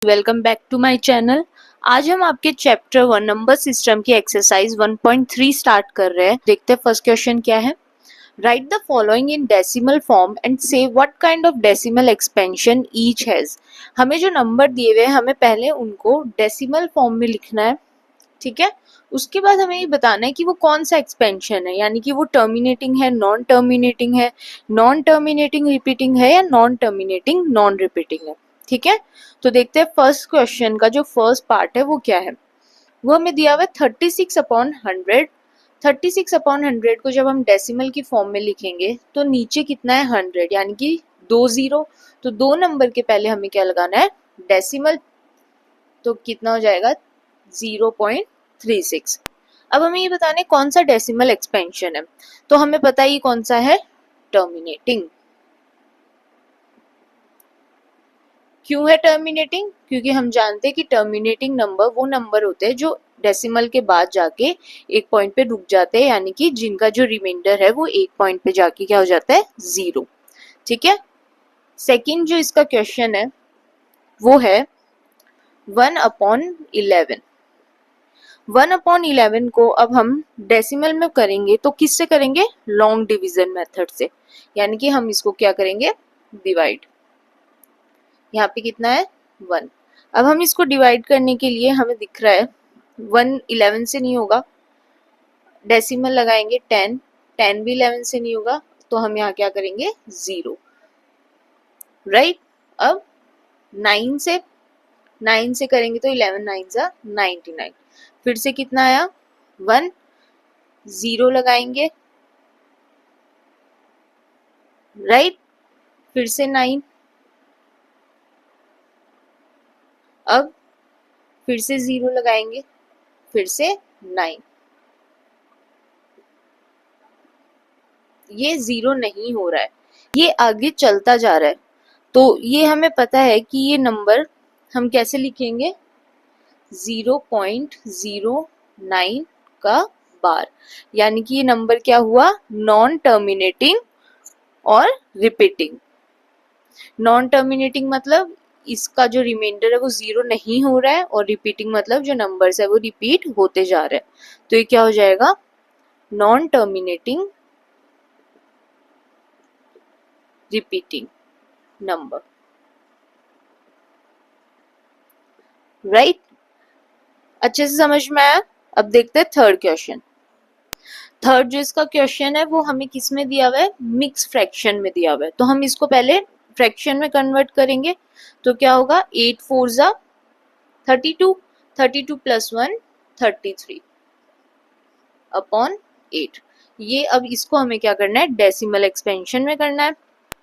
Welcome back to my channel. आज हम आपके चैप्टर 1 नंबर सिस्टम की एक्सरसाइज 1.3 स्टार्ट कर रहे हैं। देखते हैं फर्स्ट क्वेश्चन क्या है। Write the following in decimal form and say what kind of decimal expansion each has. हमें जो नंबर दिए हुए हैं हमें पहले उनको डेसिमल फॉर्म में लिखना है, ठीक है। उसके बाद हमें ये बताना है कि वो कौन सा एक्सपेंशन है, यानी कि वो टर्मिनेटिंग है, नॉन टर्मिनेटिंग है, नॉन टर्मिनेटिंग रिपीटिंग है या नॉन टर्मिनेटिंग नॉन रिपीटिंग है, ठीक है। तो देखते हैं फर्स्ट क्वेश्चन का जो फर्स्ट पार्ट है वो क्या है। वो हमें दिया हुआ है 36/100। 36/100 को जब हम डेसिमल की फॉर्म में लिखेंगे तो नीचे कितना है 100, यानी कि 2 जीरो। तो 2 नंबर के पहले हमें क्या लगाना है, डेसिमल। तो कितना हो जाएगा 0.36। अब हमें ये बताना है कौन सा डेसिमल एक्सपेंशन है। तो हमें पता है ये कौन सा है, टर्मिनेटिंग। क्यों है टर्मिनेटिंग, क्योंकि हम जानते हैं कि टर्मिनेटिंग नंबर वो नंबर होते हैं जो डेसिमल के बाद जाके एक पॉइंट पे रुक जाते हैं, यानी कि जिनका जो रिमाइंडर है वो एक पॉइंट पे जाके क्या हो जाता है, 0, ठीक है। सेकंड जो इसका क्वेश्चन है वो है 1/11। 1/11 को अब हम डेसिमल में करेंगे तो किससे करेंगे, लॉन्ग डिवीजन मेथड से, यानी कि हम इसको क्या करेंगे, डिवाइड। यहाँ पे कितना है 1। अब हम इसको डिवाइड करने के लिए हमें दिख रहा है 1 11 से नहीं होगा, डेसिमल लगाएंगे 10, 10 भी 11 से नहीं होगा, तो हम यहाँ क्या करेंगे 0, राइट। अब 9 से करेंगे तो 11 9 जा 99। फिर से कितना आया 1, 0 लगाएंगे, राइट। फिर से 9, अब फिर से 0 लगाएंगे, फिर से 9। ये 0 नहीं हो रहा है, ये आगे चलता जा रहा है। तो ये हमें पता है कि ये नंबर हम कैसे लिखेंगे, 0.09 का बार, यानी कि ये नंबर क्या हुआ, नॉन टर्मिनेटिंग और रिपीटिंग। नॉन टर्मिनेटिंग मतलब इसका जो रिमाइंडर है वो 0 नहीं हो रहा है, और रिपीटिंग मतलब जो नंबर्स है वो रिपीट होते जा रहे हैं। तो ये क्या हो जाएगा, non terminating repeating number, right. अच्छे से समझ में आया। अब देखते हैं थर्ड क्वेश्चन। थर्ड जो इसका क्वेश्चन है वो हमें किस में दिया हुआ है, मिक्स फ्रैक्शन में दिया हुआ है। तो हम इसको पहले फ्रैक्शन में कन्वर्ट करेंगे। तो क्या होगा, 8 4 जा 32, 32 + 1 33 अपॉन 8। ये अब इसको हमें क्या करना है, डेसिमल एक्सपेंशन में करना है,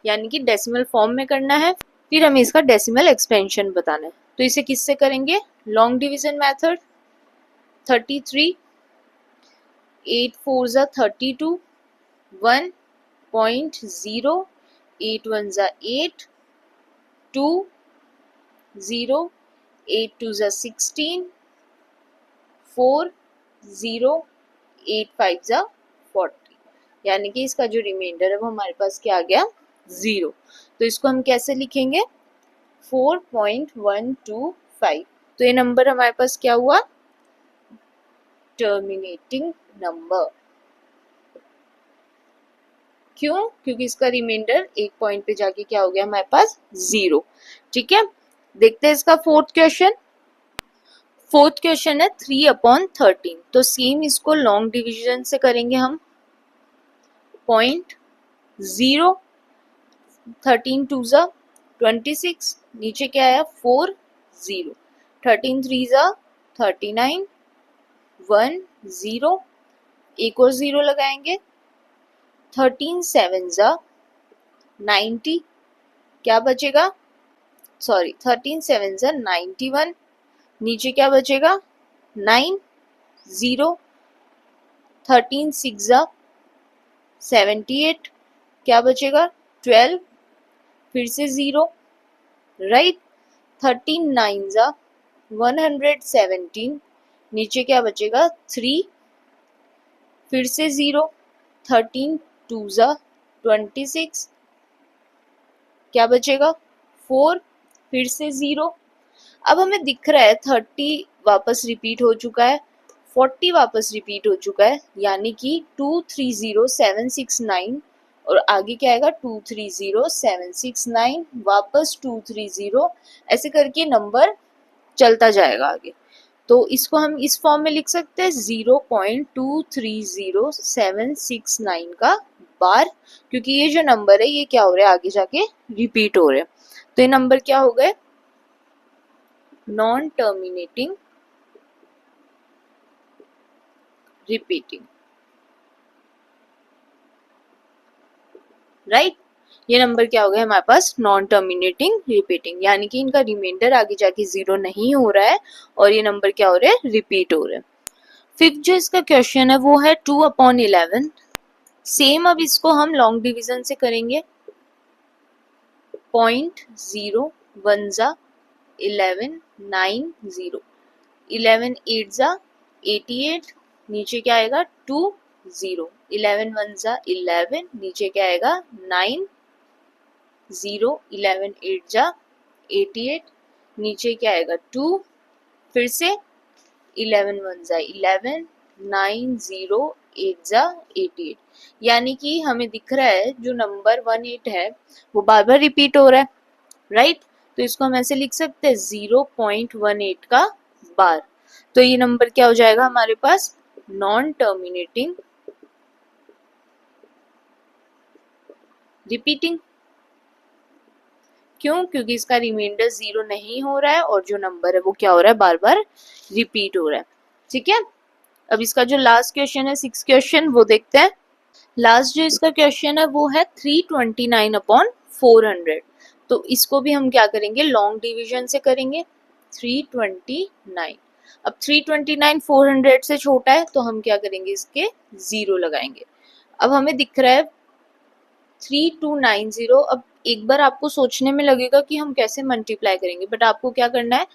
यानी कि डेसिमल फॉर्म में करना है। फिर हमें इसका डेसिमल एक्सपेंशन बताना है। तो इसे किससे करेंगे, लॉन्ग डिवीजन मेथड। 33, 8 4 जा 32, 1.0, 8 1 जा 8, 2 0, 8 2 जा 16, 4 0, 8 5 जा 40, यानी कि इसका जो रिमाइंडर है वो हमारे पास क्या आ गया, 0। तो इसको हम कैसे लिखेंगे, 4.125। तो ये नंबर हमारे पास क्या हुआ, टर्मिनेटिंग नंबर। क्यों, क्योंकि इसका रिमाइंडर एक पॉइंट पे जाके क्या हो गया हमारे पास, 0, ठीक है। देखते हैं इसका फोर्थ क्वेश्चन। फोर्थ क्वेश्चन है 3/13। तो सेम इसको लॉन्ग डिवीजन से करेंगे हम, 0.0, 13 2 जा 26, नीचे क्या आया 4 0, 13 3 जा 39, 1 0, एक और 0 लगाएंगे, 13 7 जा 90, क्या बचेगा, सॉरी 13 7 जा 91, नीचे क्या बचेगा 9 0, 13 6 जा 78, क्या बचेगा 12, फिर से 0, राइट। 13 9 जा 117, नीचे क्या बचेगा 3, फिर से 0, 13 2 जा 26, क्या बचेगा 4, फिर से 0, अब हमें दिख रहा है 30 वापस रिपीट हो चुका है, 40 वापस रिपीट हो चुका है, यानी कि 230769 और आगे क्या आएगा 230769 वापस 230, ऐसे करके नंबर चलता जाएगा आगे। तो इसको हम इस फॉर्म में लिख सकते हैं 0.230769 का बार, क्योंकि ये जो नंबर है ये क्या हो रहा है आगे जाके रिपीट हो रहे हैं। तो ये नंबर क्या हो गए, नॉन टर्मिनेटिंग रिपीटिंग, राइट। ये नंबर क्या हो गया हमारे पास, नॉन टर्मिनेटिंग रिपीटिंग, यानी कि इनका रिमाइंडर आगे जाके 0 नहीं हो रहा है और ये नंबर क्या हो रहे हैं, रिपीट हो रहे हैं। फिफ्थ जो इसका क्वेश्चन है वो है 2/11। सेम अब इसको हम लॉन्ग डिवीजन से करेंगे। 0.0 1 जा 11 9 0, 11 8 जा 88, नीचे क्या आएगा 2 0, 11 1 जा 11, नीचे क्या आएगा 9 0, 11 8 जा 88, नीचे क्या आएगा 2, फिर से 11 1 जा 11, 9 0 8 जा 88, यानी कि हमें दिख रहा है जो नंबर 18 है वो बार बार रिपीट हो रहा है, राइट। तो इसको हम ऐसे लिख सकते हैं 0.18 का बार। तो ये नंबर क्या हो जाएगा हमारे पास, नॉन टर्मिनेटिंग रिपीटिंग। क्यों, क्योंकि इसका रिमाइंडर 0 नहीं हो रहा है और जो नंबर है वो क्या हो रहा है, बार बार रिपीट हो रहा है, ठीक है। अब इसका जो लास्ट क्वेश्चन है 6 क्वेश्चन वो देखते हैं। लास्ट जो इसका क्वेश्चन है वो है 329/400। तो इसको भी हम क्या करेंगे, लॉन्ग डिवीजन से करेंगे। 329, अब 329 400 से छोटा है तो हम क्या करेंगे, इसके 0 लगाएंगे। अब हमें दिख रहा है 3290। अब एक बार आपको सोचने में लगेगा कि हम कैसे मल्टीप्लाई करेंगे, बट आपको क्या करना है,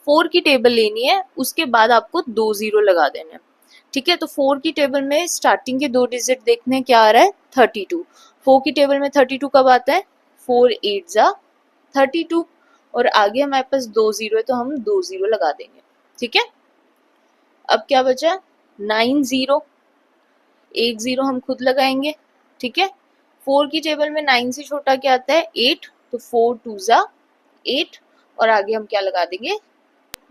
4 की टेबल लेनी है, उसके बाद आपको 2 0 लगा देना है, ठीक है। तो 4 की टेबल में स्टार्टिंग के 2 डिजिट देखने क्या आ रहा है 32, 4 की टेबल में 32 कब आता है, 4 8 जा 32, और आगे हमारे पास 2 0 है तो हम 2 0 लगा देंगे, ठीक है। अब क्या बचा 9 0, 1 0 हम खुद लगाएंगे, ठीक है। 4 की टेबल में 9 से छोटा क्या आता है 8, तो 4 2 जा 8, और आगे हम क्या लगा देंगे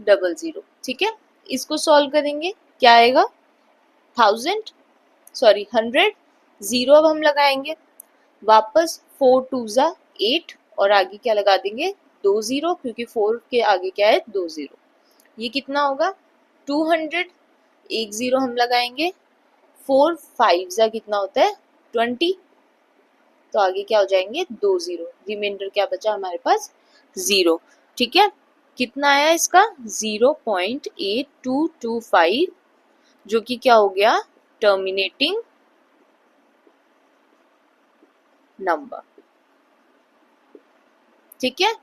00, ठीक है। इसको सॉल्व करेंगे क्या आएगा 1000, सॉरी 100, 0 अब हम लगाएंगे, वापस 4 2 जा 8, और आगे क्या लगा देंगे 2 0, क्योंकि 4 के आगे क्या है 2 0, ये कितना होगा 200, 1 0 हम लगाएंगे, 4 5 जा कितना होता है 20, तो आगे क्या हो जाएंगे 2 0, रिमाइंडर क्या बचा हमारे पास 0, ठीक है। कितना आया इसका 0.8225, जो कि क्या हो गया टर्मिनेटिंग नंबर, ठीक है।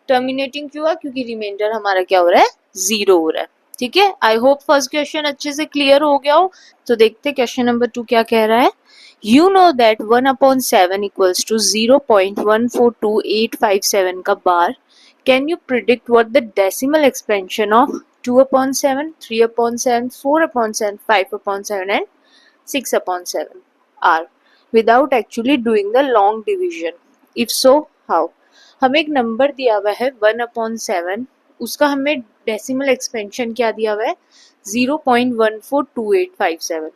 टर्मिनेटिंग क्यों हुआ, क्योंकि रिमाइंडर हमारा क्या हो रहा है 0 हो रहा है, ठीक है। आई होप फर्स्ट क्वेश्चन अच्छे से क्लियर हो गया हो। तो देखते क्वेश्चन नंबर 2 क्या कह रहा है। You know that 1/7 equals to 0.142857 का बार. Can you predict what the decimal expansion of 2/7, 3/7, 4/7, 5/7 and 6/7 are without actually doing the long division? If so, how? हमें एक नंबर दिया हुआ है 1/7, उसका हमें डेसिमल एक्सपेंशन क्या दिया हुआ है 0.142857,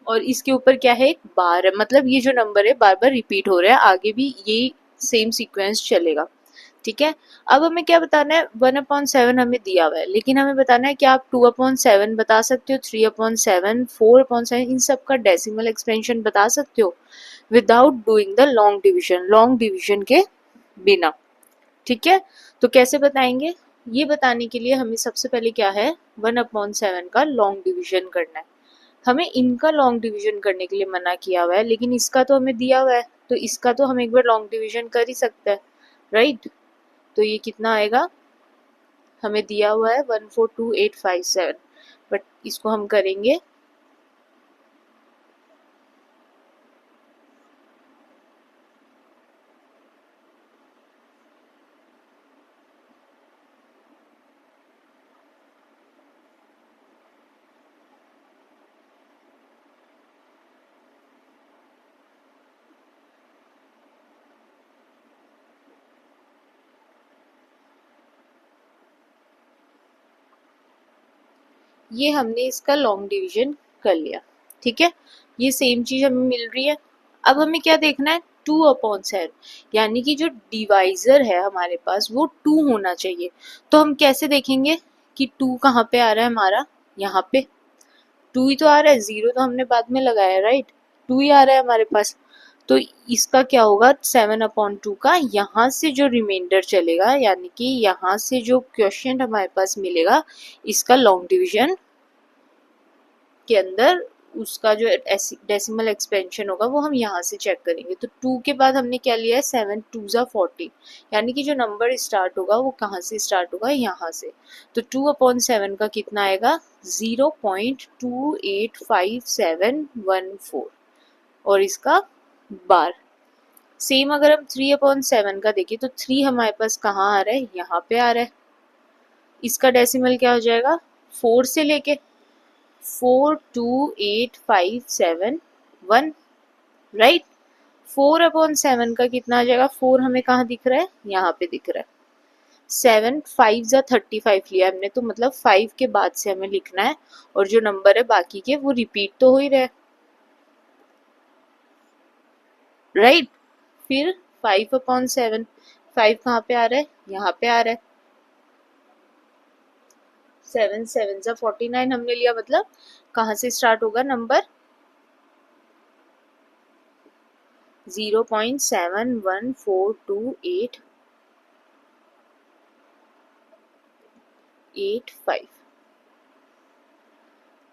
और इसके ऊपर क्या है एक बार है, मतलब ये जो नंबर है बार बार रिपीट हो रहा है, आगे भी ये सेम सीक्वेंस चलेगा, ठीक है। अब हमें क्या बताना है 1/7 हमें दिया हुआ है, लेकिन हमें बताना है कि आप 2/7 बता सकते हो, 3/7, 4/7, इन सब का डेसिमल एक्सपेंशन बता सकते हो without doing the long division, long division के बिना, ठीक है। तो कैसे बताएंगे, ये बताने के लिए हमें सबसे पहले क्या है 1/7 का लॉन्ग डिविजन करना है। हमें इनका लॉन्ग डिवीजन करने के लिए मना किया हुआ है, लेकिन इसका तो हमें दिया हुआ है, तो इसका तो हम एक बार लॉन्ग डिवीजन कर ही सकते हैं, राइट। तो ये कितना आएगा, हमें दिया हुआ है 142857, बट इसको हम करेंगे ये हमने इसका लॉन्ग डिवीजन कर लिया, ठीक है। ये सेम चीज हमें मिल रही है। अब हमें क्या देखना है, 2/7, यानी कि जो डिवाइजर है हमारे पास वो 2 होना चाहिए। तो हम कैसे देखेंगे कि 2 कहाँ पे आ रहा है हमारा, यहाँ पे 2 ही तो आ रहा है, 0 तो हमने बाद में लगाया, राइट। 2 ही आ रहा है हमारे पास। तो इसका क्या होगा, 7/2 का यहाँ से जो रिमाइंडर चलेगा, यानी कि यहाँ से जो क्वेश्चन हमारे पास मिलेगा, इसका लॉन्ग डिवीजन के अंदर उसका जो डेसिमल एक्सपेंशन होगा वो हम यहाँ से चेक करेंगे। तो 2 के बाद हमने क्या लिया है, 7 2 ज़ा 40, यानी कि जो नंबर स्टार्ट होगा वो कहाँ से स्टार्ट होगा, यहाँ से। तो 2/7 का कितना आएगा, 0.28514, और इसका बार। सेम अगर हम 3/7 का देखें तो 3 हमारे पास कहाँ आ रहा है, यहाँ पे आ रहा है। इसका डेसिमल क्या हो जाएगा, 4 से लेके 428,571, राइट। 4/7 का कितना आ जाएगा, 4 हमें कहाँ दिख रहा है, यहाँ पे दिख रहा है। 7 5 ज़ा 35 लिया हमने, तो मतलब 5 के बाद से हमें लिखना है, और जो नंबर है बाकी के वो रिपीट तो हो ही रहे, राइट। फिर 5/7, 5 कहाँ पे आ रहा है, यहाँ पे आ रहा है। 7 7 ज़ा 49 हमने लिया, मतलब कहाँ से स्टार्ट होगा नंबर, 0.714285।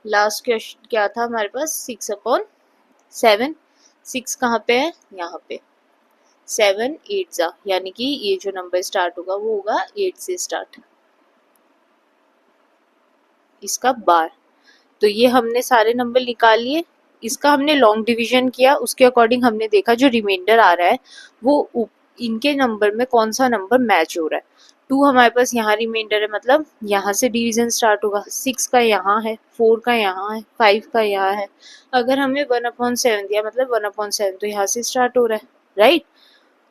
लास्ट क्वेश्चन क्या था हमारे पास, 6/7, 6 कहाँ पे है, यहाँ पे। 7 8 ज़ा, यानी कि ये जो नंबर स्टार्ट होगा वो होगा 8 से स्टार्ट, इसका बार। तो ये हमने सारे नंबर निकाल लिए, इसका हमने लॉन्ग डिवीजन किया, उसके अकॉर्डिंग हमने देखा जो रिमाइंडर आ रहा है वो इनके नंबर में कौन सा नंबर मैच हो रहा है। 2 हमारे पास यहाँ रिमाइंडर है, मतलब यहाँ से डिवीजन स्टार्ट होगा। 6 का यहाँ है, 4 का यहाँ है, 5 का यहाँ है। अगर हमें 1/7 दिया, मतलब 1/7 तो यहाँ से स्टार्ट हो रहा है, राइट।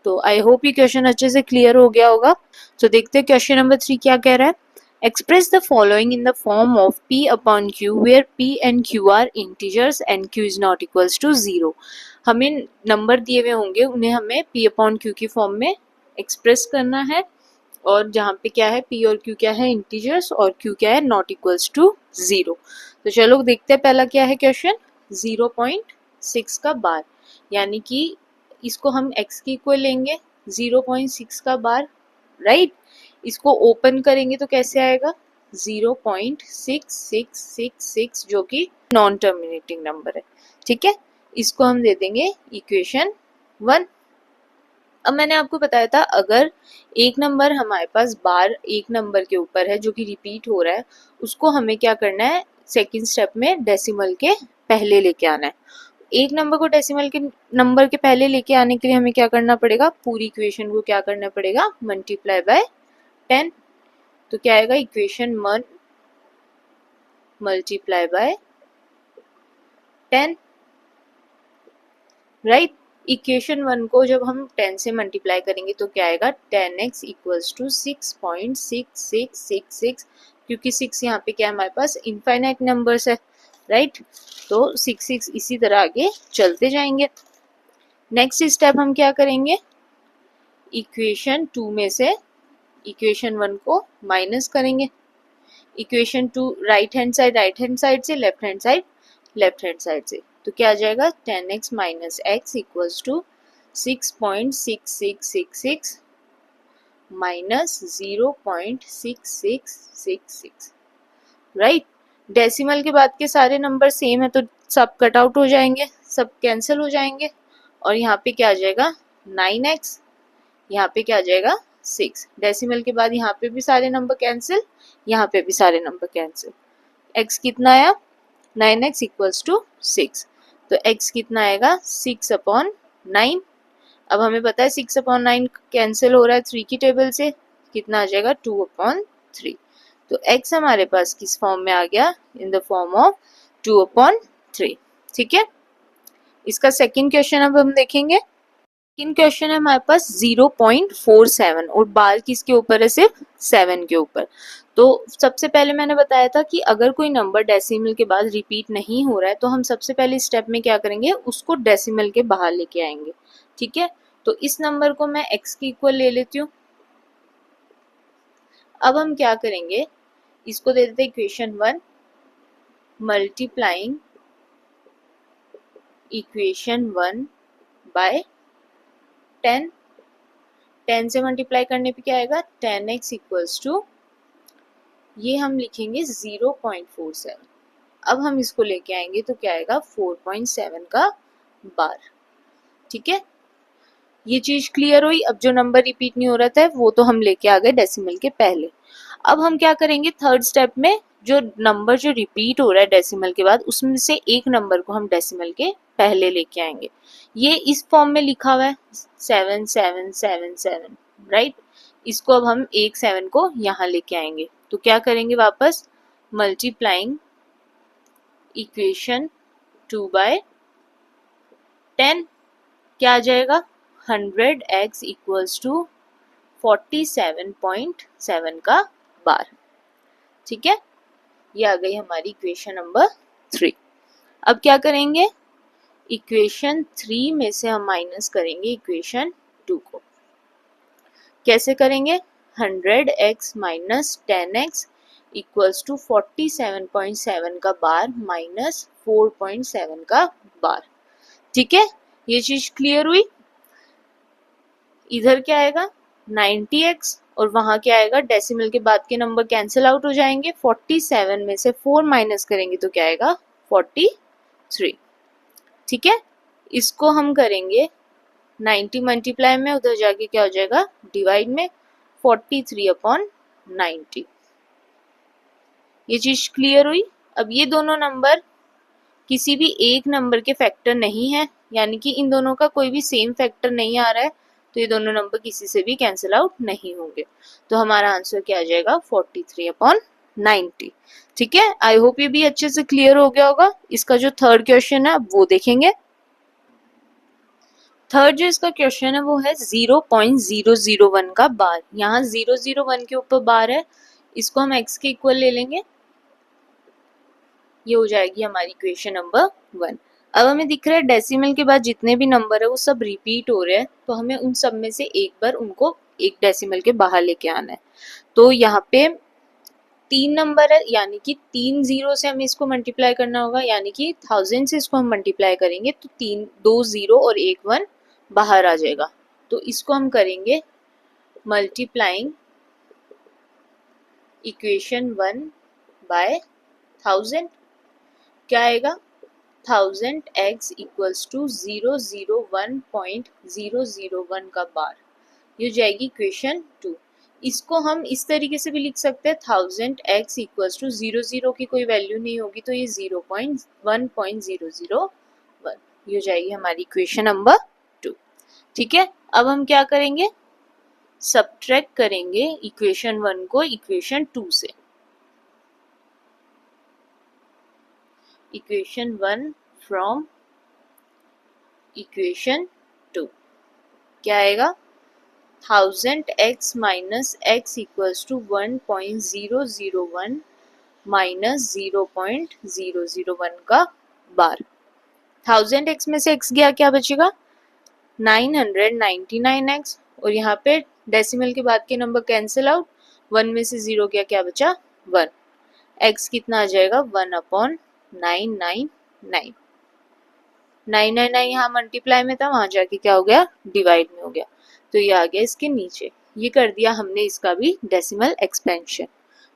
तो आई होप ये क्वेश्चन अच्छे से क्लियर हो गया होगा। तो देखते हैं क्वेश्चन नंबर 3 क्या कह रहा है। Express the following in the form of P/Q, where P and Q are integers and Q is not equals to 0. हमें नंबर दिए हुए होंगे, उन्हें हमें P/Q की फॉर्म में एक्सप्रेस करना है, और जहाँ पे क्या है, P और Q क्या है, इंटीजर्स, और Q क्या है, नॉट इक्वल्स टू 0। तो चलो देखते हैं पहला क्या है क्वेश्चन, 0.6 का बार, यानी कि इसको हम x की इक्वल लेंगे, 0.6 का बार, राइट। इसको ओपन करेंगे तो कैसे आएगा, 0.6666, जो कि नॉन टर्मिनेटिंग नंबर है, ठीक है। इसको हम दे देंगे इक्वेशन 1। अब मैंने आपको बताया था, अगर एक नंबर हमारे पास बार एक नंबर के ऊपर है जो कि रिपीट हो रहा है, उसको हमें क्या करना है, सेकंड स्टेप में डेसिमल के पहले लेके आना है। एक नंबर को डेसिमल के नंबर के पहले लेके आने के लिए हमें क्या करना पड़ेगा, पूरी इक्वेशन को क्या करना पड़ेगा, मल्टीप्लाई बाय 10। तो क्या आएगा, equation 1 multiply by 10, right. Equation 1 को जब हम 10 से मल्टीप्लाई करेंगे तो क्या आएगा, 10x इक्वल्स टू 6.6666, क्योंकि 6 यहाँ पे क्या है हमारे पास, इनफाइनाइट नंबर्स है, राइट। तो 6 इसी तरह आगे चलते जाएंगे। नेक्स्ट स्टेप हम क्या करेंगे, इक्वेशन 2 में से इक्वेशन 1 को माइनस करेंगे। इक्वेशन 2 राइट हैंड साइड से, लेफ्ट हैंड साइड से, तो क्या आ जाएगा, 10x minus x equals to 6.6666 minus 0.6666, right. Decimal के बाद के सारे नंबर सेम है तो सब कट आउट हो जाएंगे, सब कैंसिल हो जाएंगे, और यहाँ पे क्या आ जाएगा, 9x, यहाँ पे क्या आ जाएगा, 6। डेसिमल के बाद यहाँ पे भी सारे नंबर कैंसिल, यहाँ पे भी सारे नंबर कैंसिल। x कितना आया, 9x इक्वल्स टू 6, तो x कितना आएगा, 6/9। अब हमें पता है 6/9 कैंसिल हो रहा है 3 की टेबल से, कितना आ जाएगा, 2/3। तो x हमारे पास किस फॉर्म में आ गया, इन द फॉर्म ऑफ 2/3, ठीक है। इसका सेकंड क्वेश्चन अब हम देखेंगे। सेकंड क्वेश्चन है हमारे पास 0.47 और बार किसके ऊपर है, सिर्फ 7 के ऊपर। तो सबसे पहले मैंने बताया था कि अगर कोई नंबर डेसिमल के बाद रिपीट नहीं हो रहा है तो हम सबसे पहले स्टेप में क्या करेंगे, उसको डेसिमल के बाहर लेके आएंगे। ठीक है, तो इस नंबर को मैं x के इक्वल ले लेती हूँ। अब हम क्या करेंगे, इसको दे देते इक्वेशन 1 मल्टीप्लाइंग इक्वेशन 1 बाय 10। 10 से मल्टीप्लाई करने पे क्या आएगा, 10x इक्वल्स टू, ये हम लिखेंगे 0.47। अब हम इसको लेके आएंगे तो क्या आएगा, 4.7 का बार। ठीक है, ये चीज क्लियर हुई। अब जो नंबर रिपीट नहीं हो रहा था वो तो हम लेके आ गए डेसिमल के पहले। अब हम क्या करेंगे, थर्ड स्टेप में जो नंबर जो रिपीट हो रहा है डेसिमल के बाद, उसमें से एक नंबर को हम डेसिमल के पहले लेके आएंगे। ये इस फॉर्म में लिखा हुआ है 7777, राइट। इसको अब हम एक 7 को यहाँ लेके आएंगे तो क्या करेंगे, वापस मल्टीप्लाइंग इक्वेशन 2 बाय 10, क्या आ जाएगा 100x इक्वल्स टू 47.7 का बार। ठीक है, ये आ गई हमारी इक्वेशन नंबर 3। अब क्या करेंगे, इक्वेशन 3 में से हम माइनस करेंगे इक्वेशन 2 को। कैसे करेंगे, 100x minus 10x equals to 47.7 का बार माइनस 4.7 का बार। ठीक है, ये चीज क्लियर हुई। इधर क्या आएगा 90x और वहां क्या आएगा, डेसिमल के बाद के नंबर कैंसिल आउट हो जाएंगे। 47 में से 4 माइनस करेंगे तो क्या आएगा 43। ठीक है, इसको हम करेंगे 90 मल्टीप्लाई में, उधर जाके क्या हो जाएगा डिवाइड में, 43/90। ये चीज क्लियर हुई। अब ये दोनों नंबर किसी भी एक नंबर के फैक्टर नहीं है, यानी कि इन दोनों का कोई भी सेम फैक्टर नहीं आ रहा है, तो ये दोनों नंबर किसी से भी कैंसिल आउट नहीं होंगे। तो हमारा आंसर क्या आ जाएगा 43/90। ठीक है, आई होप ये भी अच्छे से क्लियर हो गया होगा। इसका जो थर्ड क्वेश्चन है वो देखेंगे। थर्ड जो इसका क्वेश्चन है वो है 0.001 का बार। यहाँ 001 के ऊपर बार है, इसको हम x के इक्वल ले लेंगे। ये हो जाएगी हमारी इक्वेशन नंबर 1। अब हमें दिख रहा है डेसिमल के बाद जितने भी नंबर है वो सब रिपीट हो रहे हैं, तो हमें उन सब में से एक बार उनको एक डेसिमल के बाहर लेके आना है। तो यहाँ पे 3 नंबर है, यानी कि 3 जीरो से हमें इसको मल्टीप्लाई करना होगा, यानी कि 1000 से इसको हम मल्टीप्लाई करेंगे तो 2 जीरो और 1 1 बाहर आ जाएगा। तो इसको हम करेंगे मल्टीप्लाइंग इक्वेशन 1 बाय 1000। क्या आएगा 1000x इक्वल्स टू 001.001 का बार। ये हो जाएगी इक्वेशन 2। इसको हम इस तरीके से भी लिख सकते हैं 1000x इक्वल्स टू 00 की कोई वैल्यू नहीं होगी तो ये 0.1.001। ये हो जाएगी हमारी इक्वेशन नंबर 2। ठीक है, अब हम क्या करेंगे, सब्ट्रैक्ट करेंगे इक्वेशन 1 को इक्वेशन 2 से। इक्वेशन 1 फ्रॉम इक्वेशन 2 क्या आएगा 1000x minus x equals to 1.001 minus 0.001 का बार। 1000x में से x गया, क्या बचेगा 999x, और यहाँ पे डेसिमल के बाद के नंबर कैंसिल आउट, 1 में से 0 गया, क्या बचा 1। x कितना आ जाएगा 1/999। 999 यहाँ मल्टीप्लाई में था, वहां जाके क्या हो गया डिवाइड में हो गया, तो ये आ गया इसके नीचे। ये कर दिया हमने इसका भी डेसिमल एक्सपेंशन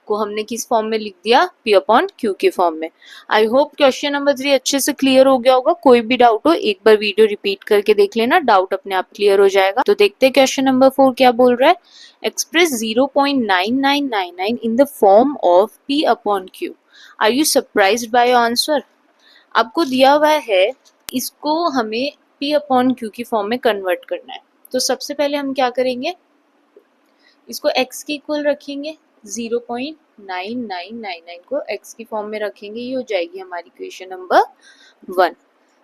को हमने किस फॉर्म में लिख दिया, p/q के फॉर्म में। आई होप क्वेश्चन नंबर 3 अच्छे से क्लियर हो गया होगा। कोई भी डाउट हो एक बार वीडियो रिपीट करके देख लेना, डाउट अपने आप क्लियर हो जाएगा। तो देखते हैं क्वेश्चन नंबर 4 क्या बोल रहा है। Express 0.9999 in the form of p/q। Are you surprised by your answer. आपको दिया हुआ है, इसको हमें p/q की फॉर्म में कन्वर्ट करना है। तो सबसे पहले हम क्या करेंगे, इसको x के इक्वल रखेंगे, 0.9999 को x की फॉर्म में रखेंगे, ये हो जाएगी हमारी इक्वेशन नंबर 1।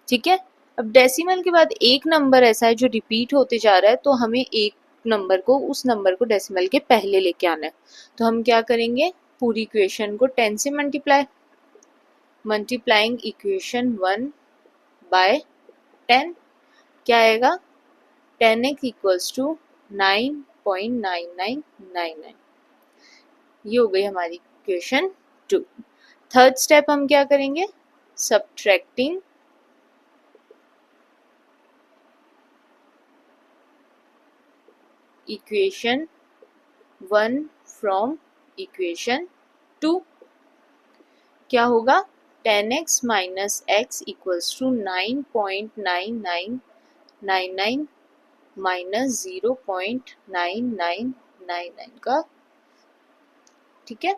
ठीक है, अब डेसिमल के बाद एक नंबर ऐसा है जो रिपीट होते जा रहा है, तो हमें एक नंबर को, उस नंबर को डेसिमल के पहले लेके आना है। तो हम क्या करेंगे, पूरी इक्वेशन को 10 से मल्टीप्लाइंग इक्वेशन 1 बाय 10, क्या आएगा 10x इक्वल्स टू 9.9999। ये हो गई हमारी इक्वेशन 2। थर्ड स्टेप हम क्या करेंगे, सब्ट्रैक्टिंग इक्वेशन 1 फ्रॉम इक्वेशन 2। क्या होगा, 10x minus x equals to 9.9999 minus 0.9999 का, ठीक है।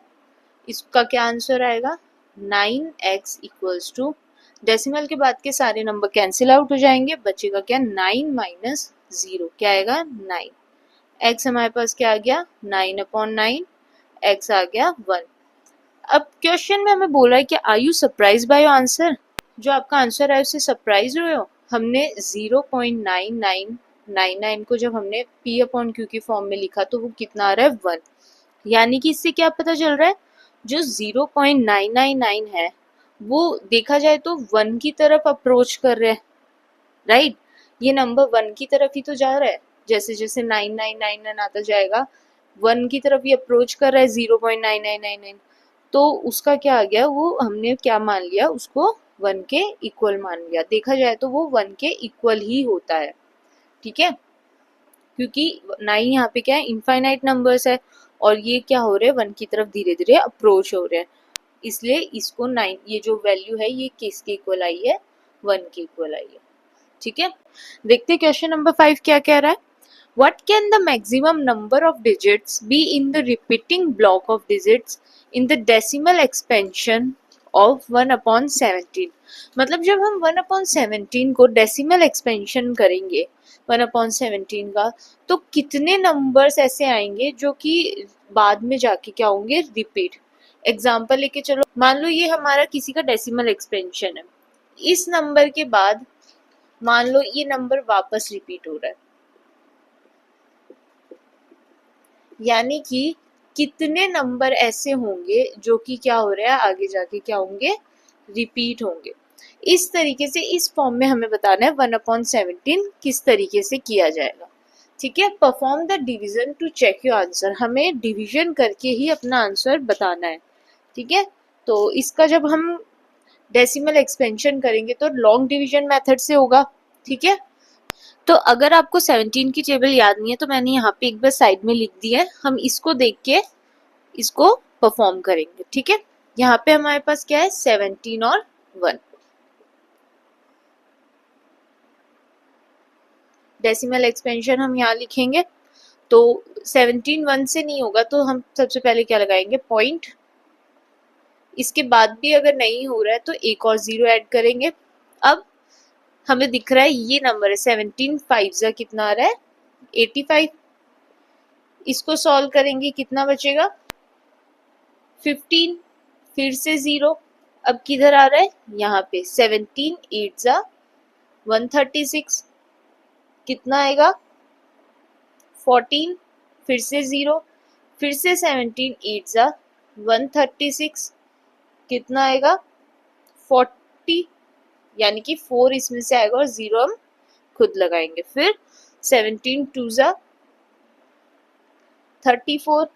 इसका क्या आंसर आएगा, 9x इक्वल्स टू, डेसिमल के बाद के सारे नंबर कैंसिल आउट हो जाएंगे, बचेगा क्या 9 माइनस 0, क्या आएगा 9। x हमारे पास क्या आ गया 9/9, x आ गया 1। अब क्वेश्चन में हमें बोला है कि are you surprise by your answer, जो आपका आंसर है उससे सरप्राइज हुए हो। हमने 0.9999 को जब हमने p/q की फॉर्म में लिखा तो वो कितना आ रहा है 1, यानी कि इससे क्या पता चल रहा है, जो 0.999 है वो देखा जाए तो 1 की तरफ अप्रोच कर रहे हैं, राइट। ये नंबर 1 की तरफ ही तो जा रहा है, जैसे जैसे 9999 आता जाएगा 1 की तरफ ही अप्रोच कर रहा है 0.9999, तो उसका क्या आ गया, वो हमने क्या मान लिया, उसको 1 के इक्वल मान लिया। देखा जाए तो वो 1 के इक्वल ही होता है, ठीक है, क्योंकि 9 यहाँ पे क्या है, इनफाइनाइट नंबर्स है, और ये क्या हो रहे हैं 1 की तरफ धीरे धीरे अप्रोच हो रहे हैं, इसलिए इसको 9, ये जो वैल्यू है ये किसके इक्वल आई है, 1 के इक्वल आई है, ठीक है। देखते क्वेश्चन नंबर 5 क्या कह रहा है। What can the maximum number of digits be in the repeating block of digits in the decimal expansion of 1/17? मतलब जब हम 1/17 को डेसिमल एक्सपेंशन करेंगे 1/17 का, तो कितने नंबर्स ऐसे आएंगे जो कि बाद में जाके क्या होंगे, रिपीट। एग्जाम्पल लेके चलो, मान लो ये हमारा किसी का डेसिमल एक्सपेंशन है, इस नंबर के बाद मान लो ये नंबर वापस रिपीट हो रहा है, यानी कि कितने नंबर ऐसे होंगे जो कि क्या हो रहा है, आगे जाके क्या होंगे, रिपीट होंगे। इस तरीके से इस फॉर्म में हमें बताना है 1/17 किस तरीके से किया जाएगा, ठीक है। Perform the division to check your answer, हमें डिवीजन करके ही अपना आंसर बताना है, ठीक है। तो इसका जब हम डेसिमल एक्सपेंशन करेंगे तो लॉन्ग डिवीजन मेथड से होगा, ठीक है। तो अगर आपको 17 की टेबल याद नहीं है तो मैंने यहाँ पे एक बार साइड में लिख दी है, हम इसको देख के इसको परफॉर्म करेंगे, ठीक है। यहाँ पे हमारे पास क्या है 17 और 1, डेसिमल एक्सपेंशन हम यहाँ लिखेंगे, तो 17 1 से नहीं होगा तो हम सबसे पहले क्या लगाएंगे, पॉइंट। इसके बाद भी अगर नहीं हो रहा है तो एक और 0 ऐड करेंगे। अब हमें दिख रहा है ये नंबर है 17 5 कितना आ रहा है 85, इसको सॉल्व करेंगे कितना बचेगा 15, फिर से 0, अब किधर आ रहा है, यहाँ पे 17 8 136, कितना आएगा 14, फिर से 0, फिर से 17 8 136, कितना आएगा 40, यानी कि 4 इसमें से आएगा और 0 हम खुद लगाएंगे। फिर 17 2 34,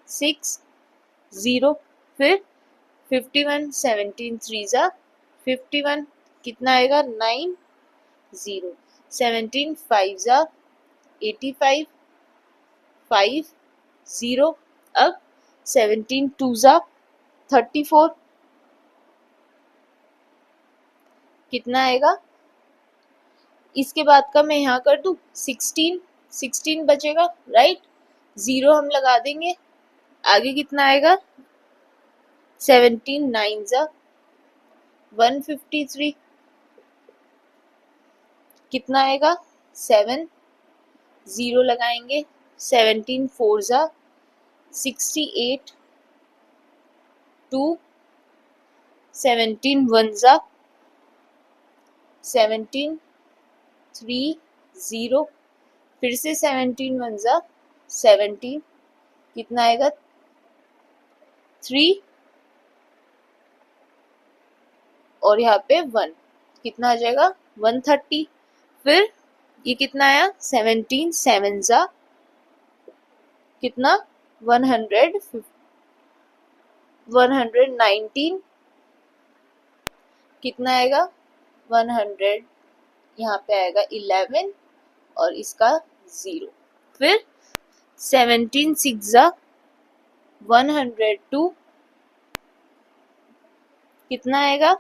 6 0, फिर 51 17 3 51, कितना आएगा 9 0, 17 5 85 5 0, अब 17 2 34, कितना आएगा, इसके बाद का मैं यहाँ कर दूं 16 बचेगा, राइट, 0 हम लगा देंगे, आगे कितना आएगा 17 9 153, कितना आएगा 7, 0 लगाएंगे, 17 4 68 2, 17 1 17 3 0, फिर से 17 वन जा 17, कितना आएगा 3 और यहाँ पे 1, कितना आ जाएगा 130। फिर ये कितना आया 17 7 जा कितना 100 119, कितना आएगा 100, यहाँ पे आएगा 11 और इसका 0। फिर 17 6 जा 102, कितना आएगा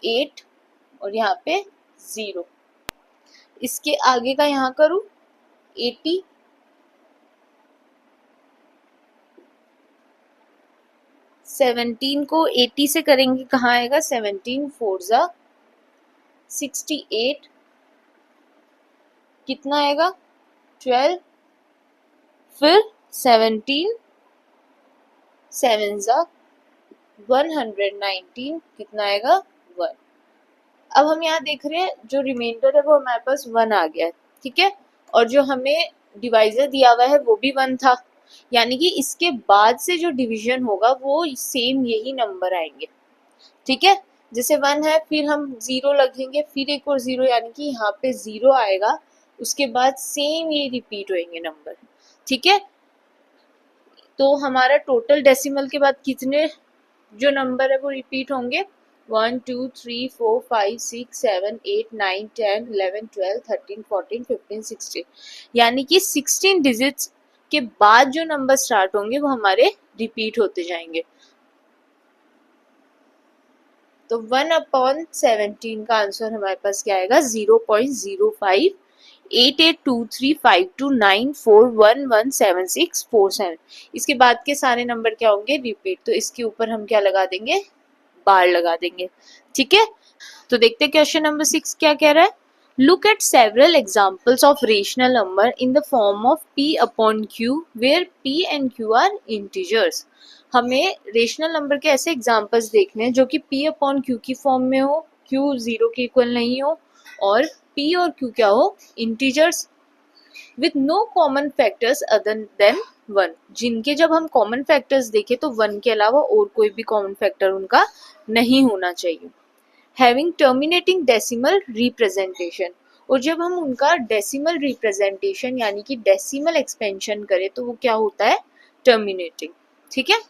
8 और यहाँ पे 0। इसके आगे का यहाँ करूँ 80, 17 को 80 से करेंगे कहाँ आएगा 17 4 जा 68, कितना आएगा 12। फिर 17 7 जा 119, कितना आएगा 1। अब हम यहाँ देख रहे हैं जो रिमाइंडर है वो हमारे पास 1 आ गया है, ठीक है, और जो हमें डिवाइजर दिया हुआ है वो भी 1 था, यानी कि इसके बाद से जो डिवीजन होगा वो सेम यही नंबर आएंगे, ठीक है। जैसे 1 है फिर हम 0 लगेंगे, फिर एक और 0, यानी कि यहाँ पे 0 आएगा, उसके बाद सेम ये रिपीट होंगे नंबर, ठीक है। तो हमारा टोटल डेसिमल के बाद कितने जो नंबर है वो रिपीट होंगे 1 2 3 4 5 6 7 8 9 10 11 12 13 14 15 16, यानी कि 16 डिजिट्स के बाद जो नंबर स्टार्ट होंगे वो हमारे रिपीट होते जाएंगे। तो 1/17 का आंसर हमारे पास क्या आएगा 0.05 88235294117647। इसके बाद के सारे नंबर क्या होंगे रिपीट, तो इसके ऊपर हम क्या लगा देंगे बार लगा देंगे, ठीक है। तो देखते हैं क्वेश्चन नंबर 6 क्या कह रहा है। Look at several examples of rational number in the form of p upon q where p and q are integers. हमें रेशनल नंबर के ऐसे एग्जाम्पल्स देखने हैं जो कि p अपॉन q की फॉर्म में हो, q 0 के इक्वल नहीं हो और p और q क्या हो integers with no common factors other than 1, जिनके जब हम कॉमन फैक्टर्स देखें तो 1 के अलावा और कोई भी कॉमन फैक्टर उनका नहीं होना चाहिए। हैविंग टर्मिनेटिंग डेसिमल रिप्रेजेंटेशन, और जब हम उनका डेसिमल रिप्रेजेंटेशन यानी कि डेसिमल एक्सपेंशन करें तो वो क्या होता है टर्मिनेटिंग, ठीक है।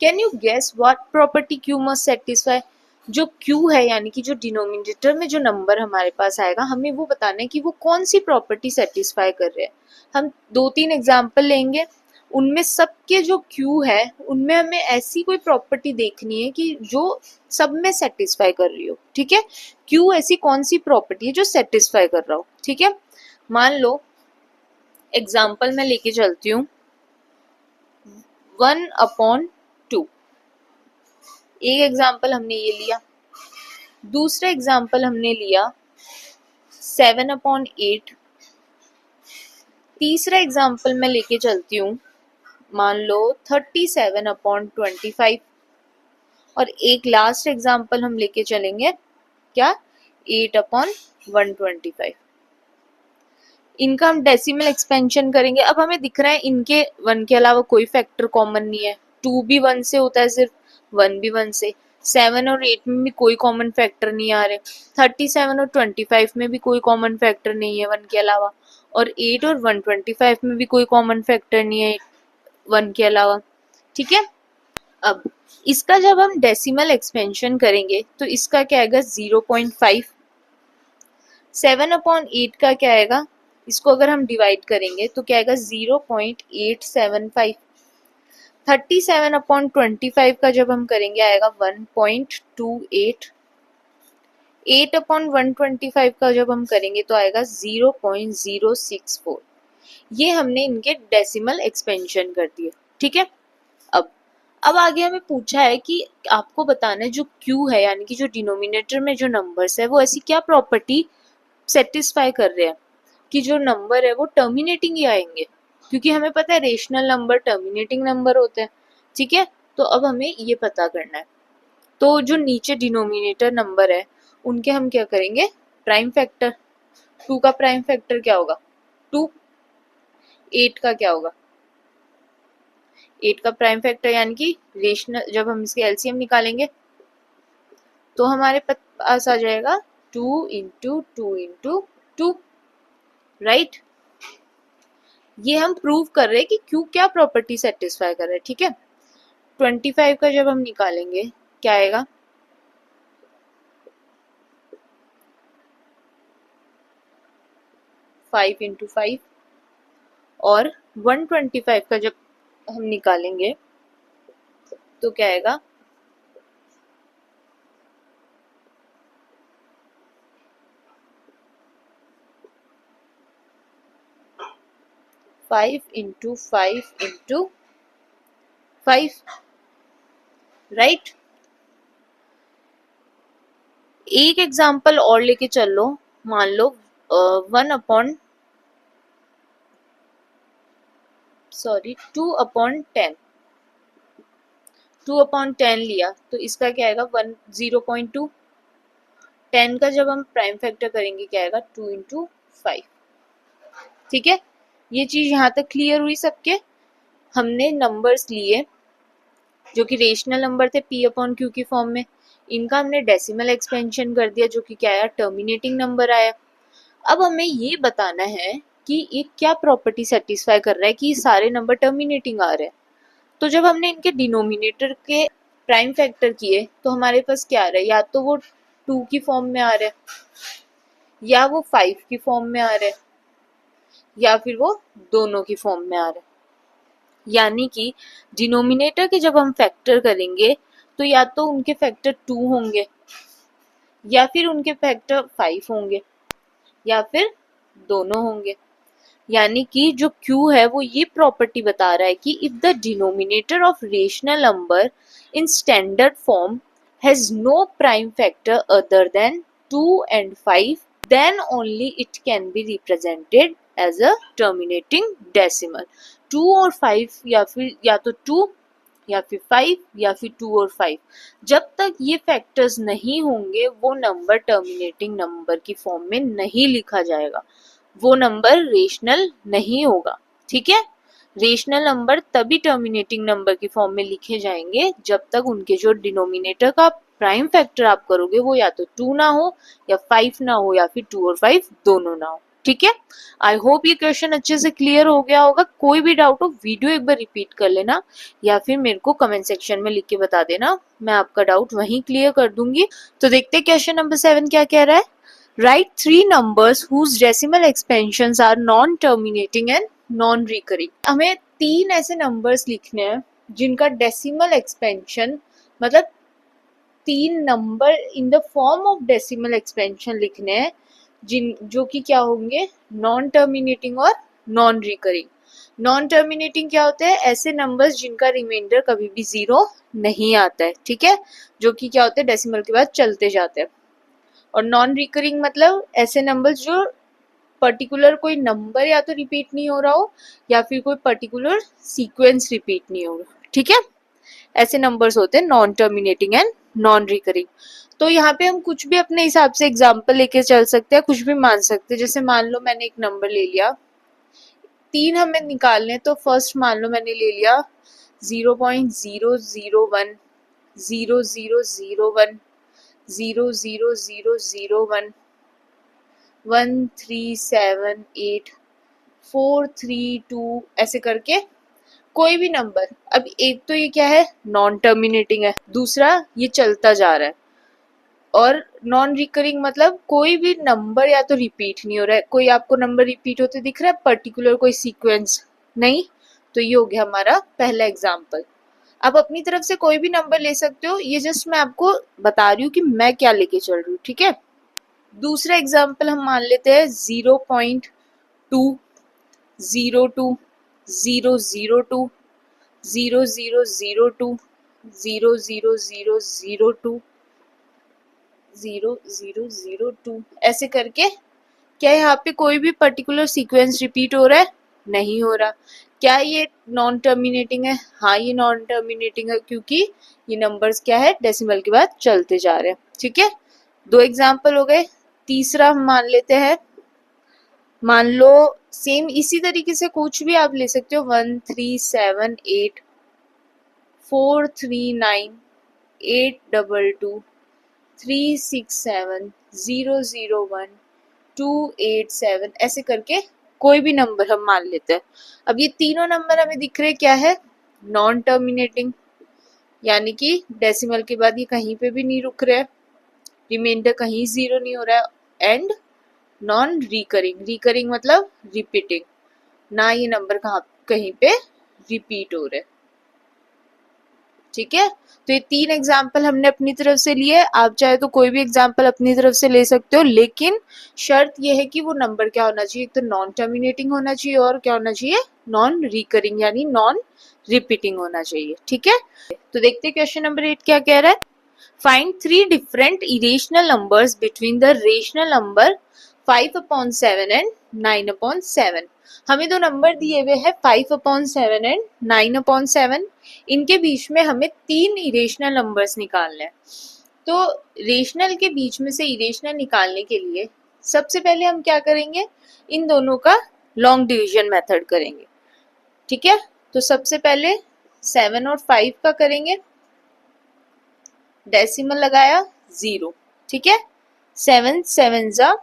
Can you guess what property Q must satisfy. जो क्यू है यानी कि जो डिनोमिनेटर में जो नंबर हमारे पास आएगा हमें वो बताना है कि वो कौन सी प्रॉपर्टी सेटिस्फाई कर रहे हैं। हम 2-3 एग्जाम्पल लेंगे, उनमें सबके जो क्यू है उनमें हमें ऐसी कोई प्रॉपर्टी देखनी है कि जो सब में सेटिस्फाई कर रही हो, ठीक है। क्यू ऐसी कौन सी प्रॉपर्टी है जो सेटिस्फाई कर रहा हो, ठीक है। मान लो एग्जाम्पल मैं लेके चलती हूँ 1/2, एक एग्जाम्पल हमने ये लिया। दूसरा एग्जाम्पल हमने लिया 7/8। तीसरा एग्जाम्पल मैं लेके चलती हूँ मान लो 37/25 और एक लास्ट एग्जाम्पल हम लेके चलेंगे क्या 8/125। इनका हम डेसिमल एक्सपेंशन करेंगे। अब हमें दिख रहा है इनके 1 के अलावा कोई फैक्टर कॉमन नहीं है, 2 भी 1 से होता है सिर्फ, 1 भी 1 से, 7 और 8 में भी कोई कॉमन फैक्टर नहीं आ रहे, 37 और 25 में भी कोई कॉमन फैक्टर नहीं है 1 के अलावा, और 8 और 125 में भी कोई कॉमन फैक्टर नहीं है 1 के अलावा, ठीक है। अब इसका जब हम डेसिमल एक्सपेंशन करेंगे तो इसका क्या आएगा 0.5। 7/8 का क्या आएगा, इसको अगर हम डिवाइड करेंगे तो क्या आएगा 0.875। 37/25 का जब हम करेंगे आएगा 1.28। 8/125 का जब हम करेंगे तो आएगा 0.064। ये हमने इनके डेसिमल एक्सपेंशन कर दिए, ठीक है। अब आगे हमें पूछा है कि आपको बताना है जो क्यू है यानी कि जो डिनोमिनेटर में जो नंबर्स है वो ऐसी क्या प्रॉपर्टी सेटिस्फाई कर रहे हैं कि जो नंबर है वो टर्मिनेटिंग ही आएंगे, क्योंकि हमें पता है रेशनल नंबर टर्मिनेटिंग नंबर होते हैं, ठीक है। तो अब हमें ये पता करना है। तो जो नीचे डिनोमिनेटर नंबर है उनके हम क्या करेंगे, प्राइम फैक्टर। 2 का प्राइम फैक्टर क्या होगा, 2। 8 का क्या होगा, 8 का प्राइम फैक्टर यानी कि रेशनल, जब हम इसके एलसीएम निकालेंगे तो हमारे पास आ जाएगा 2 इंटू 2 इंटू 2, राइट। ये हम प्रूव कर रहे हैं कि क्यू क्या प्रॉपर्टी सेटिस्फाई कर रहा है, ठीक है। 25 का जब हम निकालेंगे क्या आएगा, 5 इंटू 5, और 125 का जब हम निकालेंगे तो क्या आएगा, 5 इंटू 5 इंटू 5, राइट। एक एग्जाम्पल और लेके चल लो, मान लो 2/10, 2/10 लिया तो इसका क्या आएगा 0.2। 10 का जब हम प्राइम फैक्टर करेंगे क्या आएगा 2 इंटू 5, ठीक है। ये चीज यहाँ तक क्लियर हुई सबके। हमने नंबर्स लिए जो कि रेशनल नंबर थे p/q की फॉर्म में, इनका हमने डेसिमल एक्सपेंशन कर दिया जो कि क्या आया, टर्मिनेटिंग नंबर आया। अब हमें ये बताना है कि ये क्या प्रॉपर्टी सेटिस्फाई कर रहा है कि सारे नंबर टर्मिनेटिंग आ रहे हैं। तो जब हमने इनके डिनोमिनेटर के प्राइम फैक्टर किए तो हमारे पास क्या आ रहा है, या तो वो 2 की फॉर्म में आ रहा है, या वो 5 की फॉर्म में आ रहा है, या फिर वो दोनों की फॉर्म में आ रहा है। यानी कि डिनोमिनेटर के जब हम फैक्टर करेंगे तो या तो उनके फैक्टर 2 होंगे, या फिर उनके फैक्टर 5 होंगे, या फिर दोनों होंगे। यानी कि जो Q है वो ये प्रॉपर्टी बता रहा है कि if the denominator of rational number in standard form has no prime factor other than 2 and 5, then only it can be represented as a terminating decimal। 2 और 5 या फिर या तो 2 या फिर 5 या फिर 2 और 5, जब तक ये फैक्टर्स नहीं होंगे वो नंबर टर्मिनेटिंग नंबर की फॉर्म में नहीं लिखा जाएगा, वो नंबर रेशनल नहीं होगा, ठीक है। रेशनल नंबर तभी टर्मिनेटिंग नंबर की फॉर्म में लिखे जाएंगे जब तक उनके जो डिनोमिनेटर का प्राइम फैक्टर आप करोगे वो या तो 2 ना हो, या 5 ना हो, या फिर 2 और 5 दोनों ना हो, ठीक है। आई होप ये क्वेश्चन अच्छे से क्लियर हो गया होगा। कोई भी डाउट हो वीडियो एक बार रिपीट कर लेना, या फिर मेरे को कमेंट सेक्शन में लिख के बता देना, मैं आपका डाउट वहीं क्लियर कर दूंगी। तो देखते हैं क्वेश्चन नंबर 7 क्या कह रहा है। Write 3 numbers whose decimal expansions are non-terminating and non-recurring। हमें 3 ऐसे नंबर्स लिखने हैं जिनका डेसिमल एक्सपेंशन, मतलब 3 number in the form of decimal expansion लिखने हैं जिन जो कि क्या होंगे, नॉन टर्मिनेटिंग और नॉन रिकरिंग। नॉन टर्मिनेटिंग क्या होते हैं, ऐसे नंबर्स जिनका रिमाइंडर कभी भी 0 नहीं आता है, ठीक है, जो कि क्या होते हैं डेसिमल के बाद चलते जाते हैं। और नॉन रिकरिंग मतलब ऐसे नंबर्स जो पर्टिकुलर कोई नंबर या तो रिपीट नहीं हो रहा हो, या फिर कोई पर्टिकुलर सीक्वेंस रिपीट नहीं हो रहा, ठीक है। ऐसे नंबर्स होते हैं non terminating and non recurring. तो यहाँ पे हम कुछ भी अपने हिसाब से एग्जाम्पल लेके चल सकते हैं, कुछ भी मान सकते हैं। जैसे मान लो मैंने एक नंबर ले लिया, 3 हमें निकालने, तो फर्स्ट मान लो मैंने ले लिया 0.001 0001 00001 1378432 ऐसे करके कोई भी नंबर। अब एक तो ये क्या है, नॉन टर्मिनेटिंग है, दूसरा ये चलता जा रहा है, और नॉन रिकरिंग मतलब कोई भी नंबर या तो रिपीट नहीं हो रहा है। कोई आपको नंबर रिपीट होते दिख रहा है, पर्टिकुलर कोई सीक्वेंस नहीं। तो ये हो गया हमारा पहला एग्जाम्पल। आप अपनी तरफ से कोई भी नंबर ले सकते हो, ये जस्ट मैं आपको बता रही हूँ कि मैं क्या लेके चल रही हूँ, ठीक है। दूसरा एग्जाम्पल हम मान लेते हैं 0.2 02 002 0002 00002 0002 ऐसे करके। क्या यहाँ पे कोई भी पर्टिकुलर सीक्वेंस रिपीट हो रहा है, नहीं हो रहा। क्या ये नॉन टर्मिनेटिंग है, हाँ ये नॉन टर्मिनेटिंग है, क्योंकि ये नंबर्स क्या है डेसिमल के बाद चलते जा रहे हैं, ठीक है। दो एग्जाम्पल हो गए। तीसरा हम मान लेते हैं, मान लो सेम इसी तरीके से कुछ भी आप ले सकते हो, 1378 439 822 367 001 287 ऐसे करके कोई भी नंबर हम मान लेते हैं। अब ये तीनों नंबर हमें दिख रहे क्या है, नॉन टर्मिनेटिंग, यानी कि डेसिमल के बाद ये कहीं पे भी नहीं रुक रहा है, रिमाइंडर कहीं जीरो नहीं हो रहा है, एंड नॉन रिकरिंग, रिकरिंग मतलब रिपीटिंग, ना ये नंबर कहीं पे रिपीट हो रहे। ठीक है, तो ये तीन एग्जाम्पल हमने अपनी तरफ से लिए, आप चाहे तो कोई भी एग्जाम्पल अपनी तरफ से ले सकते हो, लेकिन शर्त ये है कि वो नंबर क्या होना चाहिए, एक तो नॉन टर्मिनेटिंग होना चाहिए और क्या होना चाहिए, नॉन रिकरिंग यानी नॉन रिपीटिंग होना चाहिए। ठीक है, तो देखते हैं क्वेश्चन नंबर 8 क्या कह रहा है। Find three different irrational numbers between the rational number 5/7 and 9/7। हमें दो नंबर दिए हुए हैं 5/7 एंड 9/7, इनके बीच में हमें तीन इरेशनल नंबर्स निकालने हैं। तो रेशनल के बीच में से इरेशनल निकालने के लिए सबसे पहले हम क्या करेंगे, इन दोनों का लॉन्ग डिवीजन मेथड करेंगे। ठीक है, तो सबसे पहले 7 और 5 का करेंगे, डेसिमल लगाया 0। ठीक है, 7 7 जा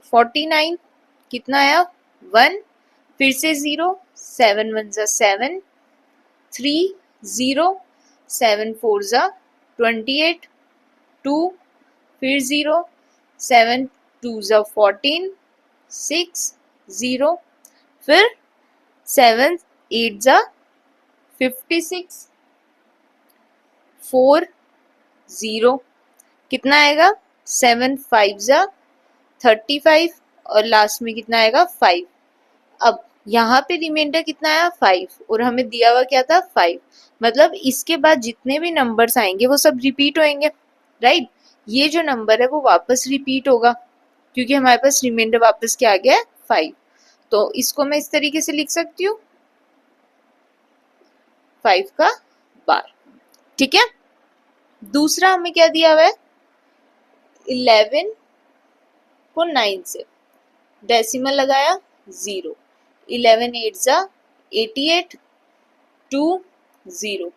49, कितना आया 1, फिर से 0, 7 1 जा 7, 3 0, 7 4 जा 28, 2, फिर 0, 7 2 जा 14, 6 0, फिर 7 8 जा 56, 4 0, कितना आएगा 7 5 जा 35 और लास्ट में कितना आएगा 5। अब यहाँ पे रिमाइंडर कितना आया 5 और हमें दिया हुआ क्या था 5, मतलब इसके बाद जितने भी नंबर्स आएंगे वो सब रिपीट होंगे, राइट। ये जो नंबर है वो वापस रिपीट होगा क्योंकि हमारे पास रिमाइंडर वापस क्या आ गया है 5। तो इसको मैं इस तरीके से लिख सकती हूँ 5 का बार। ठीक है, दूसरा हमें क्या दिया हुआ है 11 को 9 से, डेसिमल लगाया 0, 11 8 जा 88, 2 0,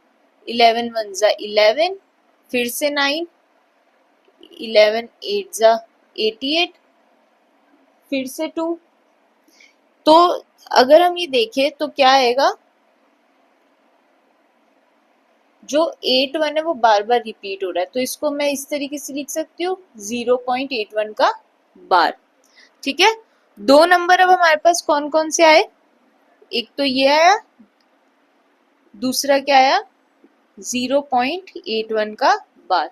11 1 जा 11, फिर से 9, 11 8 जा 88, फिर से 2। तो अगर हम ये देखें तो क्या आएगा, जो 8 1 है वो बार बार रिपीट हो रहा है, तो इसको मैं इस तरीके से लिख सकती हूँ 0.81 का बार। ठीक है, दो नंबर अब हमारे पास कौन कौन से आए, एक तो ये आया, दूसरा क्या आया 0.81 का बार।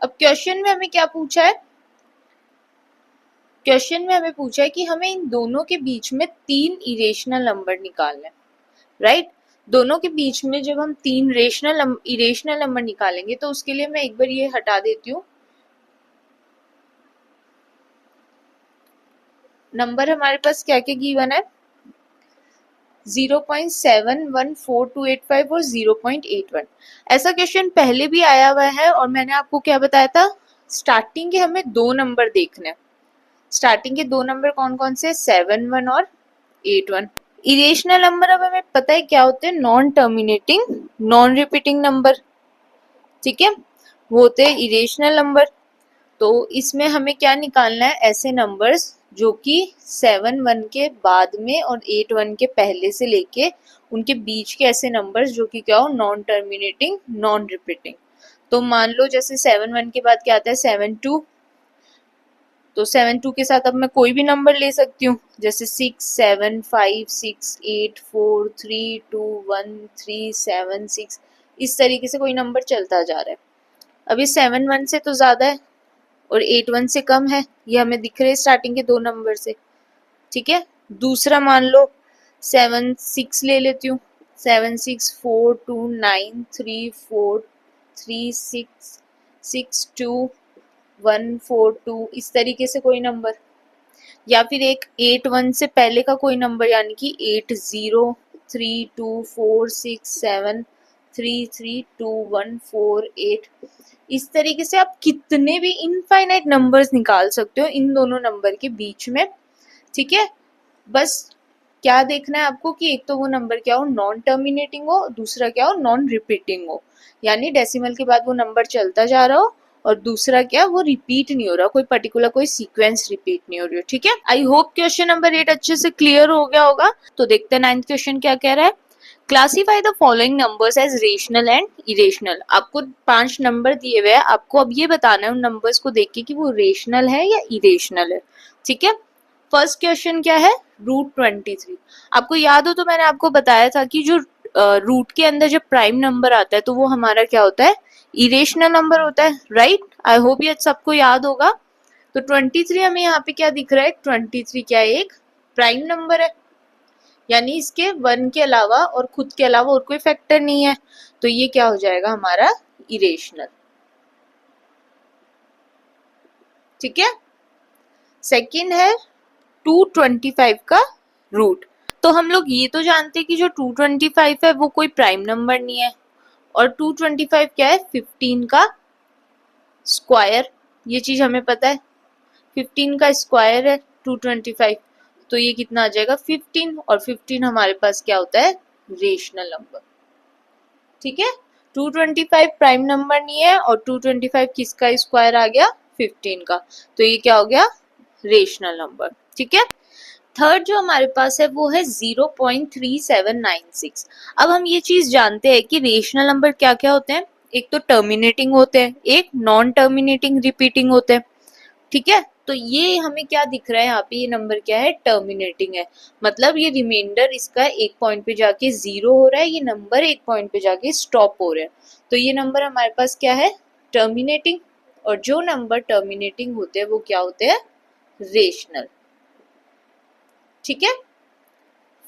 अब क्वेश्चन में हमें क्या पूछा है, क्वेश्चन में हमें पूछा है कि हमें इन दोनों के बीच में तीन इरेशनल नंबर निकालना है, राइट। दोनों के बीच में जब हम तीन इरेशनल नंबर निकालेंगे तो उसके लिए मैं एक बार ये हटा देती हूँ, नंबर हमारे पास क्या क्या गिवन है 0.714285 और 0.81। ऐसा क्वेश्चन पहले भी आया हुआ है और मैंने आपको क्या बताया था, स्टार्टिंग के हमें दो नंबर देखने हैं। स्टार्टिंग के दो नंबर कौन कौन से, 7 1 और 8 1। इरेशनल नंबर अब हमें पता है क्या होते हैं, non terminating non repeating number. ठीक है, वो होते हैं इरेशनल नंबर। तो इसमें हमें क्या निकालना है, ऐसे नंबर्स जो कि 7 1 के बाद में और 8 1 के पहले से लेके उनके बीच के ऐसे नंबर्स जो कि क्या हो, नॉन टर्मिनेटिंग नॉन रिपीटिंग। तो मान लो जैसे 7 1 के बाद क्या आता है 7 2, तो 7 2 के साथ अब मैं कोई भी नंबर ले सकती हूँ, जैसे 6 7 5 6 8 4 3 2 1 3 7 6, इस तरीके से कोई नंबर चलता जा रहा है। अब ये 7 1 से तो ज्यादा है और 8 1 से कम है, ये हमें दिख रहे हैं स्टार्टिंग के दो नंबर से। ठीक है, दूसरा मान लो 7 6 ले लेती हूँ, 7 6 4 2 9 3 4 3 6 6 2 1 4 2, इस तरीके से कोई नंबर, या फिर एक 8 1 से पहले का कोई नंबर यानी कि 8 0 3 2 4 6 7 3 3 2 1 4 8। इस तरीके से आप कितने भी इनफाइनाइट नंबर्स निकाल सकते हो इन दोनों नंबर के बीच में, ठीक है। बस क्या देखना है आपको कि एक तो वो नंबर क्या हो, नॉन टर्मिनेटिंग हो, दूसरा क्या हो, नॉन रिपीटिंग हो, यानी डेसिमल के बाद वो नंबर चलता जा रहा हो, और दूसरा क्या, वो रिपीट नहीं हो रहा, कोई पर्टिकुलर कोई सीक्वेंस रिपीट नहीं हो रही हो, ठीक है। आई होप क्वेश्चन नंबर 8 अच्छे से क्लियर हो गया होगा। तो देखते हैं 9th क्वेश्चन क्या कह रहा है। Classify the following numbers as rational and irrational. आपको 5 नंबर दिए हुए हैं, आपको अब ये बताना है उन नंबर्स को देख के कि वो रेशनल है या इरेशनल है, ठीक है। फर्स्ट क्वेश्चन क्या है, √23। आपको याद हो तो मैंने आपको बताया था कि जो रूट के अंदर जब प्राइम नंबर आता है तो वो हमारा क्या होता है, इरेशनल नंबर होता है, राइट। आई होप ये सबको याद होगा। तो 23 हमें यहाँ पे क्या दिख रहा है, 23 क्या है, एक प्राइम नंबर है, यानी इसके 1 के अलावा और खुद के अलावा और कोई फैक्टर नहीं है, तो ये क्या हो जाएगा हमारा इरेशनल, ठीक है। सेकंड है 225 का रूट। तो हम लोग ये तो जानते हैं कि जो 225 है वो कोई प्राइम नंबर नहीं है, और 225 क्या है, 15 का स्क्वायर, ये चीज हमें पता है, 15 का स्क्वायर है 225, तो ये कितना आ जाएगा 15, और 15 हमारे पास क्या होता है, रेशनल नंबर, ठीक है। 225 प्राइम नंबर नहीं है, और 225 किसका स्क्वायर आ गया, 15 का, तो ये क्या हो गया, रेशनल नंबर, ठीक है। थर्ड जो हमारे पास है वो है 0.3796। अब हम ये चीज जानते हैं कि रेशनल नंबर क्या क्या होते हैं, एक तो टर्मिनेटिंग होते हैं, एक नॉन टर्मिनेटिंग रिपीटिंग होते हैं, ठीक है। तो ये हमें क्या दिख रहा है यहाँ पे, ये नंबर क्या है, टर्मिनेटिंग है, मतलब ये रिमाइंडर इसका एक पॉइंट पे जाके 0 हो रहा है, ये नंबर एक पॉइंट पे जाके स्टॉप हो रहा है, तो ये नंबर हमारे पास क्या है, टर्मिनेटिंग। और जो नंबर टर्मिनेटिंग होते हैं वो क्या होते हैं, रेशनल, ठीक है।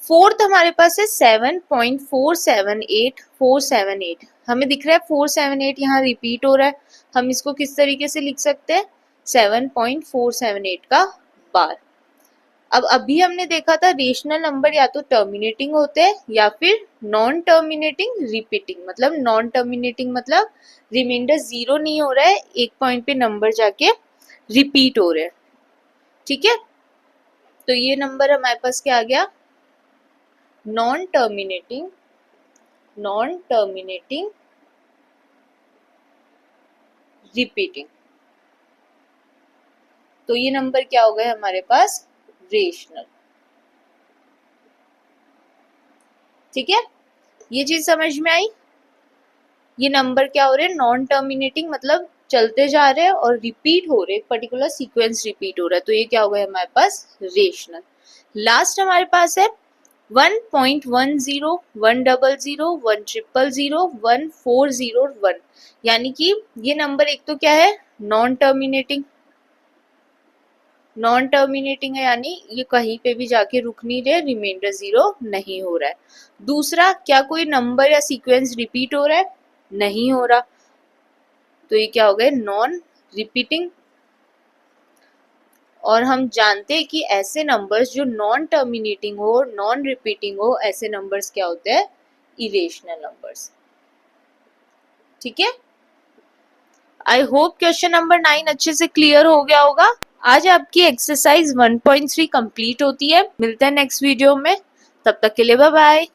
फोर्थ हमारे पास है 7.478478। हमें दिख रहा है 478 यहाँ रिपीट हो रहा है, हम इसको किस तरीके से लिख सकते हैं, 7.478 का बार। अब अभी हमने देखा था रेशनल नंबर या तो टर्मिनेटिंग होते हैं या फिर नॉन टर्मिनेटिंग रिपीटिंग। मतलब नॉन टर्मिनेटिंग मतलब रिमाइंडर 0 नहीं हो रहा है, एक पॉइंट पे नंबर जाके रिपीट हो रहे हैं, ठीक है। तो ये नंबर हमारे पास क्या आ गया, नॉन टर्मिनेटिंग रिपीटिंग। तो ये नंबर क्या हो गए हमारे पास, रेशनल, ठीक है। ये चीज समझ में आई, ये नंबर क्या हो रहे हैं, नॉन टर्मिनेटिंग मतलब चलते जा रहे हैं और रिपीट हो रहे, पर्टिकुलर सीक्वेंस रिपीट हो रहा है, तो ये क्या हो गया हमारे पास, रेशनल। लास्ट हमारे पास है 1.10 100 100 14001, यानी कि ये नंबर एक तो क्या है, नॉन टर्मिनेटिंग है, यानी ये कहीं पे भी जाके रुक नहीं रहे, रिमाइंडर 0 नहीं हो रहा है। दूसरा, क्या कोई नंबर या सीक्वेंस रिपीट हो रहा है, नहीं हो रहा, तो ये क्या हो गए, नॉन रिपीटिंग। और हम जानते हैं कि ऐसे नंबर्स जो नॉन टर्मिनेटिंग हो, नॉन रिपीटिंग हो, ऐसे नंबर्स क्या होते हैं, इरेशनल नंबर्स, ठीक है। आई होप क्वेश्चन नंबर 9 अच्छे से क्लियर हो गया होगा। आज आपकी एक्सरसाइज 1.3 कंप्लीट होती है, मिलते हैं नेक्स्ट वीडियो में, तब तक के लिए बाय बाय।